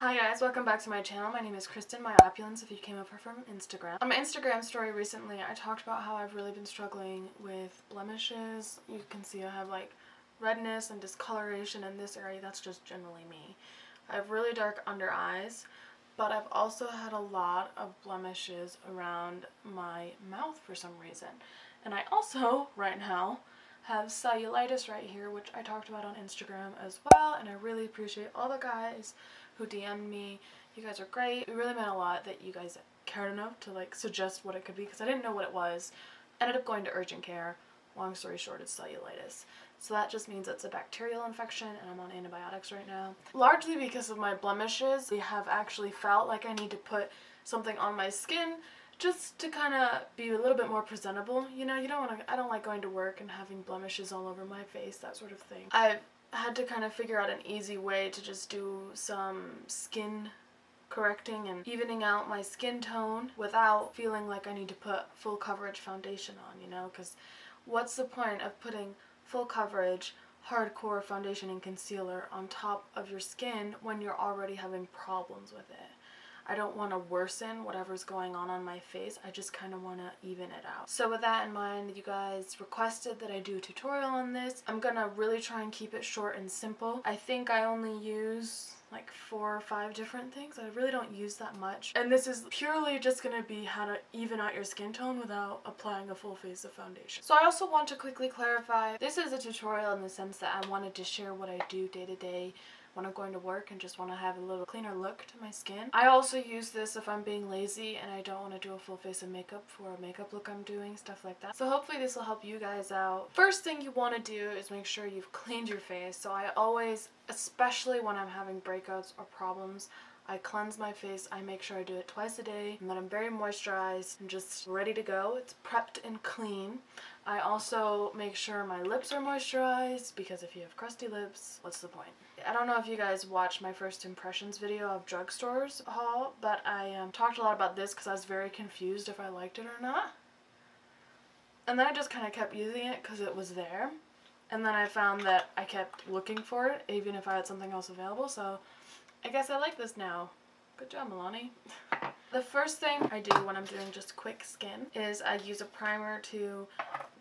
Hi guys, welcome back to my channel. My name is Kristen, Myopulence, if you came over from Instagram. On my Instagram story recently, I talked about how I've really been struggling with blemishes. You can see I have like redness and discoloration in this area. That's just generally me. I have really dark under eyes, but I've also had a lot of blemishes around my mouth for some reason. And I also, right now, have cellulitis right here, which I talked about on Instagram as well, and I really appreciate all the guys who DM'd me. You guys are great. It really meant a lot that you guys cared enough to like suggest what it could be, because I didn't know what it was. Ended up going to urgent care. Long story short, it's cellulitis. So that just means it's a bacterial infection, and I'm on antibiotics right now. Largely because of my blemishes, I have actually felt like I need to put something on my skin just to kind of be a little bit more presentable. You know, I don't like going to work and having blemishes all over my face, that sort of thing. I've had to kind of figure out an easy way to just do some skin correcting and evening out my skin tone without feeling like I need to put full coverage foundation on, you know, because what's the point of putting full coverage hardcore foundation and concealer on top of your skin when you're already having problems with it? I don't want to worsen whatever's going on my face. I just kind of want to even it out. So with that in mind, you guys requested that I do a tutorial on this. I'm gonna really try and keep it short and simple. I think I only use like 4 or 5 different things. I really don't use that much. And this is purely just gonna be how to even out your skin tone without applying a full face of foundation. So I also want to quickly clarify, this is a tutorial in the sense that I wanted to share what I do day to day when I'm going to work and just want to have a little cleaner look to my skin. I also use this if I'm being lazy and I don't want to do a full face of makeup for a makeup look I'm doing, stuff like that. So hopefully this will help you guys out. First thing you want to do is make sure you've cleaned your face. So I always, especially when I'm having breakouts or problems, I cleanse my face. I make sure I do it twice a day and that I'm very moisturized and just ready to go. It's prepped and clean. I also make sure my lips are moisturized, because if you have crusty lips, what's the point? I don't know if you guys watched my first impressions video of drugstores haul, but I talked a lot about this because I was very confused if I liked it or not. And then I just kind of kept using it because it was there. And then I found that I kept looking for it even if I had something else available, so I guess I like this now. Good job, Milani. The first thing I do when I'm doing just quick skin is I use a primer to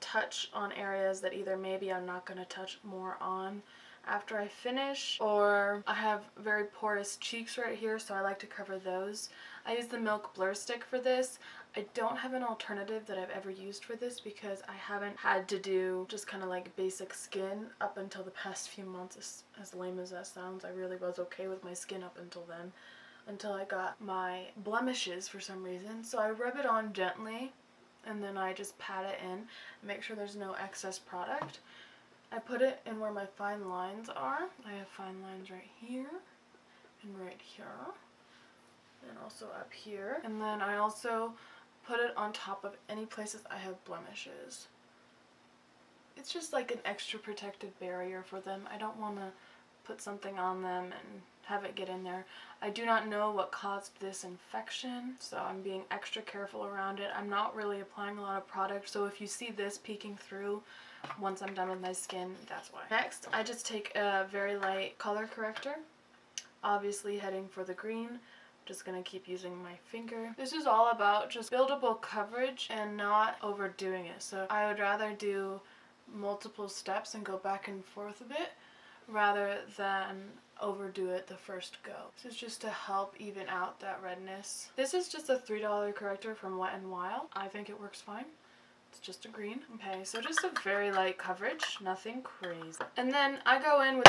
touch on areas that either maybe I'm not going to touch more on after I finish, or I have very porous cheeks right here, so I like to cover those. I use the Milk Blur Stick for this. I don't have an alternative that I've ever used for this because I haven't had to do just kind of like basic skin up until the past few months. As lame as that sounds, I really was okay with my skin up until then, until I got my blemishes for some reason. So I rub it on gently and then I just pat it in and make sure there's no excess product. I put it in where my fine lines are. I have fine lines right here and right here and also up here. And then I also put it on top of any places I have blemishes. It's just like an extra protective barrier for them. I don't want to put something on them and have it get in there. I do not know what caused this infection, so I'm being extra careful around it. I'm not really applying a lot of product, so if you see this peeking through once I'm done with my skin, that's why. Next, I just take a very light color corrector, obviously heading for the green. Just gonna keep using my finger. This is all about just buildable coverage and not overdoing it. So I would rather do multiple steps and go back and forth a bit rather than overdo it the first go. This is just to help even out that redness. This is just a $3 corrector from Wet n Wild. I think it works fine. It's just a green. Okay, so just a very light coverage, nothing crazy. And then I go in with,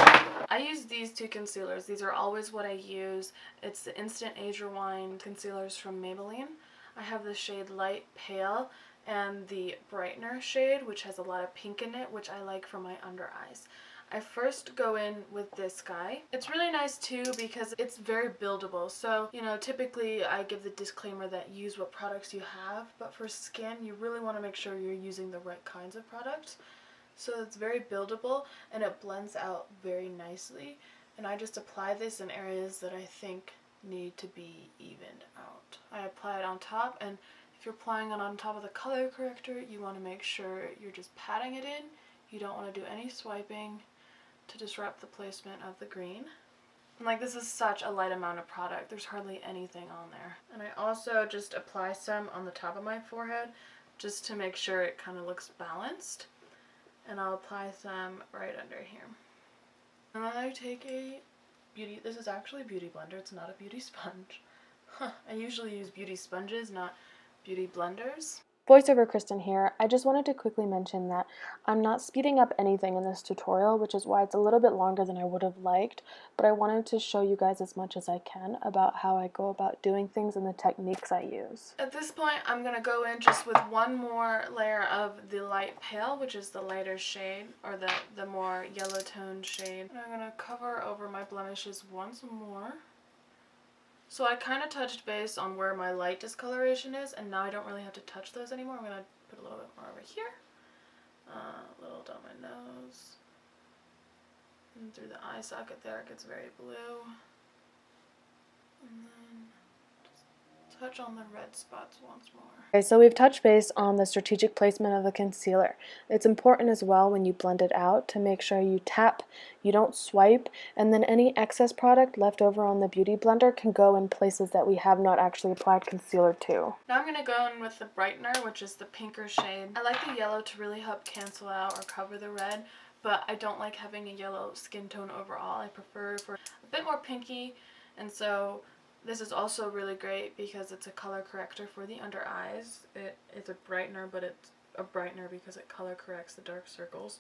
I use these 2 concealers. These are always what I use. It's the Instant Age Rewind concealers from Maybelline. I have the shade Light Pale and the Brightener shade, which has a lot of pink in it, which I like for my under eyes. I first go in with this guy. It's really nice too because it's very buildable. So, you know, typically I give the disclaimer that use what products you have, but for skin, you really want to make sure you're using the right kinds of products. So it's very buildable and it blends out very nicely. And I just apply this in areas that I think need to be evened out. I apply it on top, and if you're applying it on top of the color corrector, you want to make sure you're just patting it in. You don't want to do any swiping to disrupt the placement of the green. And like, this is such a light amount of product. There's hardly anything on there. And I also just apply some on the top of my forehead just to make sure it kind of looks balanced. And I'll apply some right under here. And then I take a beauty, this is actually a beauty blender, it's not a beauty sponge. I usually use beauty sponges, not beauty blenders. Voiceover Kristen here. I just wanted to quickly mention that I'm not speeding up anything in this tutorial, which is why it's a little bit longer than I would have liked, but I wanted to show you guys as much as I can about how I go about doing things and the techniques I use. At this point, I'm going to go in just with one more layer of the light pale, which is the lighter shade, or the more yellow toned shade. And I'm going to cover over my blemishes once more. So I kind of touched base on where my light discoloration is, and now I don't really have to touch those anymore. I'm going to put a little bit more over here, a little down my nose, and through the eye socket there it gets very blue, and then just touch on the red spots once more. Okay, so we've touched base on the strategic placement of the concealer. It's important as well when you blend it out to make sure you tap, you don't swipe, and then any excess product left over on the beauty blender can go in places that we have not actually applied concealer to. Now I'm going to go in with the brightener, which is the pinker shade. I like the yellow to really help cancel out or cover the red, but I don't like having a yellow skin tone overall. I prefer for a bit more pinky, and so this is also really great because it's a color corrector for the under eyes. It's a brightener, but it's a brightener because it color corrects the dark circles.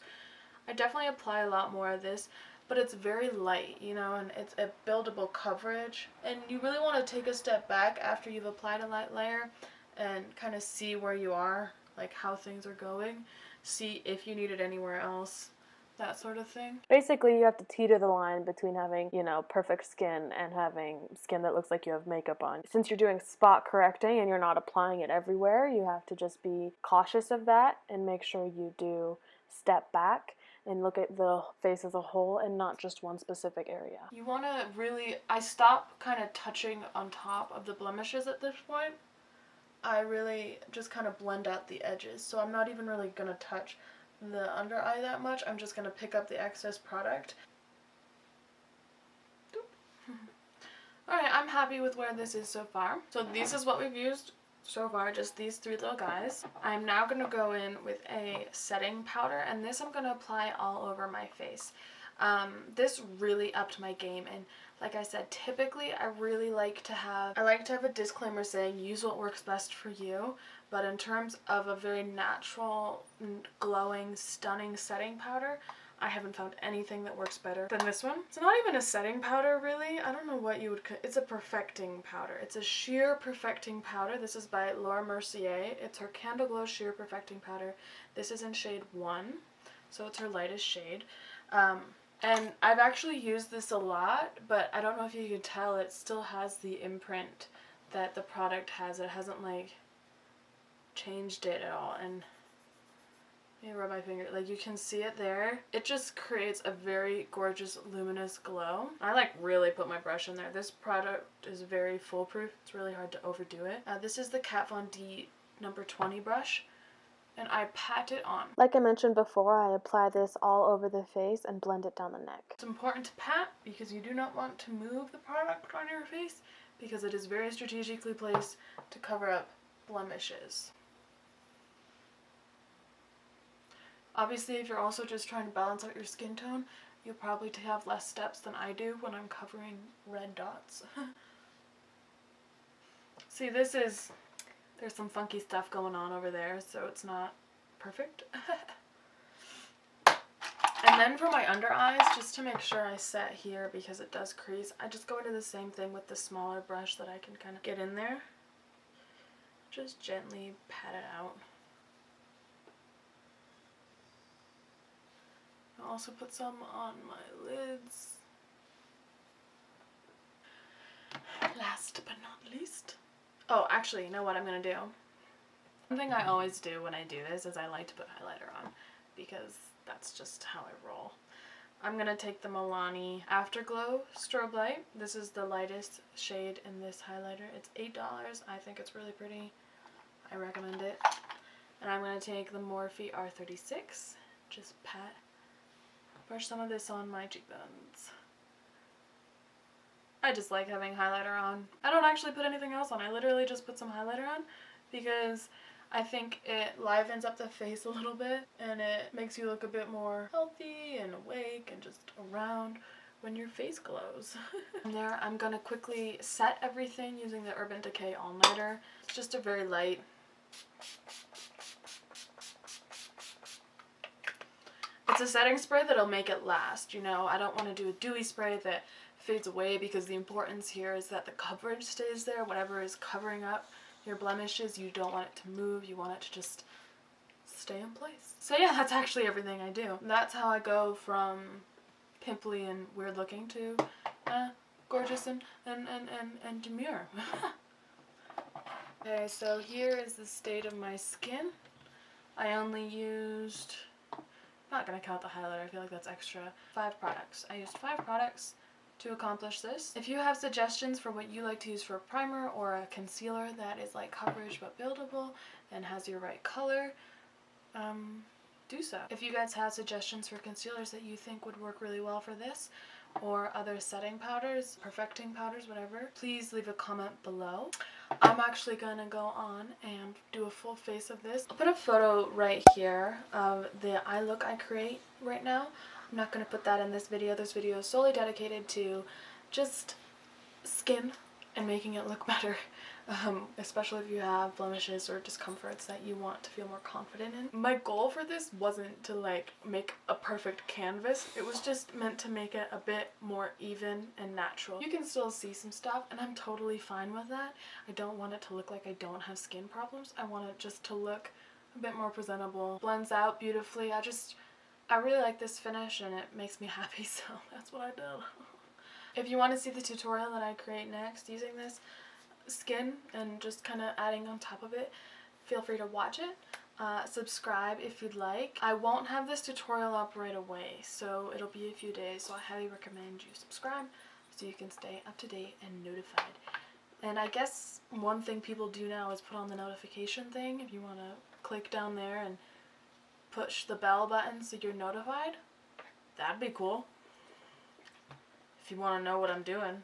I definitely apply a lot more of this, but it's very light, you know, and it's a buildable coverage. And you really want to take a step back after you've applied a light layer and kind of see where you are, like how things are going, see if you need it anywhere else. That sort of thing. Basically, you have to teeter the line between having, you know, perfect skin and having skin that looks like you have makeup on. Since you're doing spot correcting and you're not applying it everywhere, you have to just be cautious of that and make sure you do step back and look at the face as a whole and not just one specific area. You want to really, I stop kind of touching on top of the blemishes at this point. I really just kind of blend out the edges, so I'm not even really going to touch the under eye that much. I'm just going to pick up the excess product. Alright, I'm happy with where this is so far. So this is what we've used so far, just these three little guys. I'm now going to go in with a setting powder, and this I'm going to apply all over my face. This really upped my game, and like I said, typically I like to have a disclaimer saying use what works best for you, but in terms of a very natural, glowing, stunning setting powder, I haven't found anything that works better than this one. It's not even a setting powder, really. I don't know what you would it's a perfecting powder. It's a sheer perfecting powder. This is by Laura Mercier. It's her Candleglow Sheer Perfecting Powder. This is in shade 1, so it's her lightest shade. And I've actually used this a lot, but I don't know if you can tell, it still has the imprint that the product has. It hasn't, like, changed it at all. And let me rub my finger. Like, you can see it there. It just creates a very gorgeous, luminous glow. I, like, really put my brush in there. This product is very foolproof. It's really hard to overdo it. This is the Kat Von D number 20 brush, and I pat it on. Like I mentioned before, I apply this all over the face and blend it down the neck. It's important to pat because you do not want to move the product on your face because it is very strategically placed to cover up blemishes. Obviously, if you're also just trying to balance out your skin tone, you'll probably have less steps than I do when I'm covering red dots. See, there's some funky stuff going on over there, so it's not perfect. And then for my under eyes, just to make sure I set here because it does crease, I just go into the same thing with the smaller brush that I can kind of get in there. Just gently pat it out. I'll also put some on my lids. Last but not least. Oh, actually, you know what I'm going to do? One thing I always do when I do this is I like to put highlighter on because that's just how I roll. I'm going to take the Milani Afterglow Stroblight. This is the lightest shade in this highlighter. It's $8. I think it's really pretty. I recommend it. And I'm going to take the Morphe R36. Just brush some of this on my cheekbones. I just like having highlighter on. I don't actually put anything else on. I literally just put some highlighter on because I think it livens up the face a little bit and it makes you look a bit more healthy and awake and just around when your face glows. From there, I'm gonna quickly set everything using the Urban Decay All Nighter. It's just a very light. It's a setting spray that'll make it last, you know. I don't want to do a dewy spray that fades away because the importance here is that the coverage stays there. Whatever is covering up your blemishes, you don't want it to move. You want it to just stay in place. So yeah, that's actually everything I do. That's how I go from pimply and weird looking to gorgeous and demure. Okay, so here is the state of my skin. I only used, not gonna count the highlighter, I feel like that's extra, 5 products. I used 5 products to accomplish this. If you have suggestions for what you like to use for a primer or a concealer that is like coverage but buildable and has your right color, do so. If you guys have suggestions for concealers that you think would work really well for this, or other setting powders, perfecting powders, whatever, please leave a comment below. I'm actually gonna go on and do a full face of this. I'll put a photo right here of the eye look I create right now. I'm not gonna put that in this video. This video is solely dedicated to just skin and making it look better. Especially if you have blemishes or discomforts that you want to feel more confident in. My goal for this wasn't to like make a perfect canvas. It was just meant to make it a bit more even and natural. You can still see some stuff and I'm totally fine with that. I don't want it to look like I don't have skin problems. I want it just to look a bit more presentable. Blends out beautifully. I really like this finish and it makes me happy, so that's what I did. If you want to see the tutorial that I create next using this skin and just kind of adding on top of it, feel free to watch it. Subscribe if you'd like. I won't have this tutorial up right away, so it'll be a few days, so I highly recommend you subscribe so you can stay up to date and notified. And I guess one thing people do now is put on the notification thing. If you want to click down there and push the bell button so you're notified, that'd be cool. If you want to know what I'm doing.